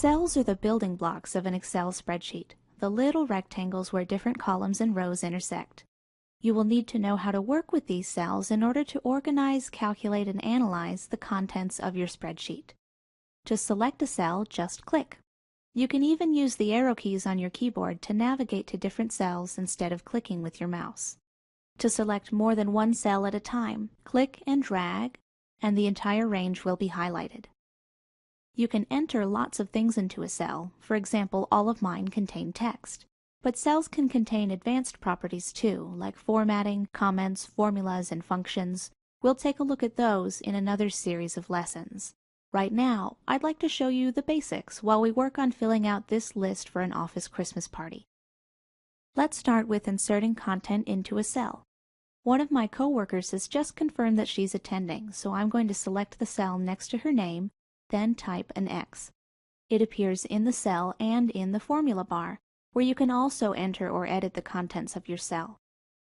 Cells are the building blocks of an Excel spreadsheet, the little rectangles where different columns and rows intersect. You will need to know how to work with these cells in order to organize, calculate, and analyze the contents of your spreadsheet. To select a cell, just click. You can even use the arrow keys on your keyboard to navigate to different cells instead of clicking with your mouse. To select more than one cell at a time, click and drag, and the entire range will be highlighted. You can enter lots of things into a cell. For example, all of mine contain text. But cells can contain advanced properties too, like formatting, comments, formulas, and functions. We'll take a look at those in another series of lessons. Right now, I'd like to show you the basics while we work on filling out this list for an office Christmas party. Let's start with inserting content into a cell. One of my coworkers has just confirmed that she's attending, so I'm going to select the cell next to her name, then type an X. It appears in the cell and in the formula bar, where you can also enter or edit the contents of your cell.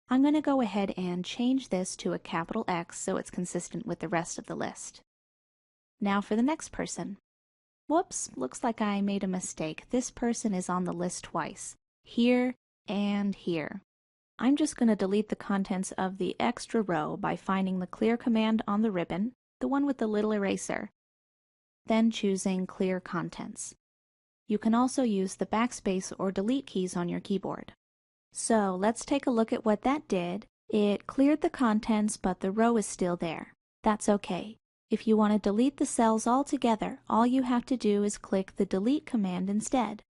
I'm going to go ahead and change this to a capital X so it's consistent with the rest of the list. Now for the next person. Whoops, looks like I made a mistake. This person is on the list twice, here and here. I'm just going to delete the contents of the extra row by finding the clear command on the ribbon, the one with the little eraser, then choosing Clear Contents. You can also use the backspace or delete keys on your keyboard. So let's take a look at what that did. It cleared the contents, but the row is still there. That's okay. If you want to delete the cells altogether, all you have to do is click the Delete command instead.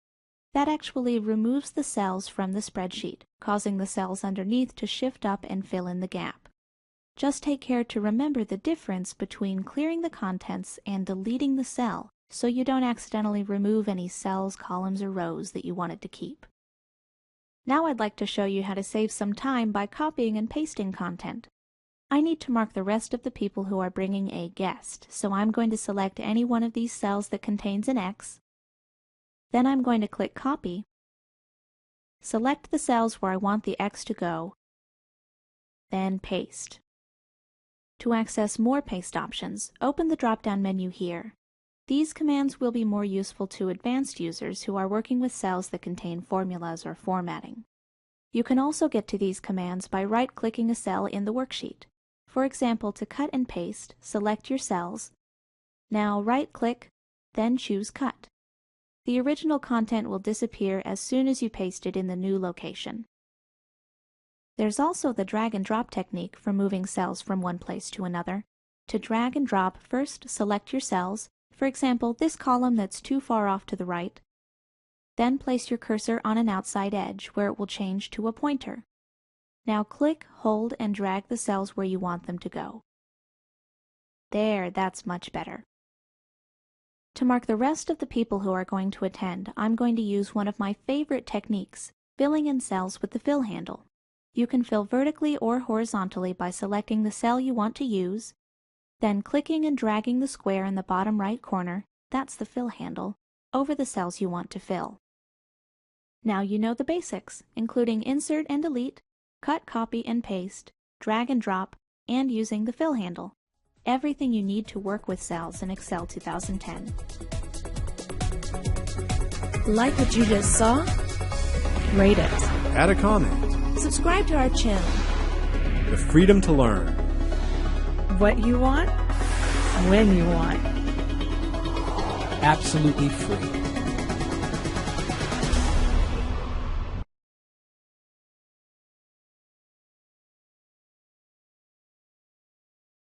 That actually removes the cells from the spreadsheet, causing the cells underneath to shift up and fill in the gap. Just take care to remember the difference between clearing the contents and deleting the cell, so you don't accidentally remove any cells, columns, or rows that you wanted to keep. Now I'd like to show you how to save some time by copying and pasting content. I need to mark the rest of the people who are bringing a guest, so I'm going to select any one of these cells that contains an X. Then I'm going to click Copy, select the cells where I want the X to go, then Paste. To access more paste options, open the drop-down menu here. These commands will be more useful to advanced users who are working with cells that contain formulas or formatting. You can also get to these commands by right-clicking a cell in the worksheet. For example, to cut and paste, select your cells. Now right-click, then choose Cut. The original content will disappear as soon as you paste it in the new location. There's also the drag and drop technique for moving cells from one place to another. To drag and drop, first select your cells, for example, this column that's too far off to the right. Then place your cursor on an outside edge where it will change to a pointer. Now click, hold, and drag the cells where you want them to go. There, that's much better. To mark the rest of the people who are going to attend, I'm going to use one of my favorite techniques, filling in cells with the fill handle. You can fill vertically or horizontally by selecting the cell you want to use, then clicking and dragging the square in the bottom right corner, that's the fill handle, over the cells you want to fill. Now you know the basics, including insert and delete, cut, copy, and paste, drag and drop, and using the fill handle. Everything you need to work with cells in Excel 2010. Like what you just saw? Rate it. Add a comment. Subscribe to our channel. The freedom to learn. What you want, when you want. Absolutely free.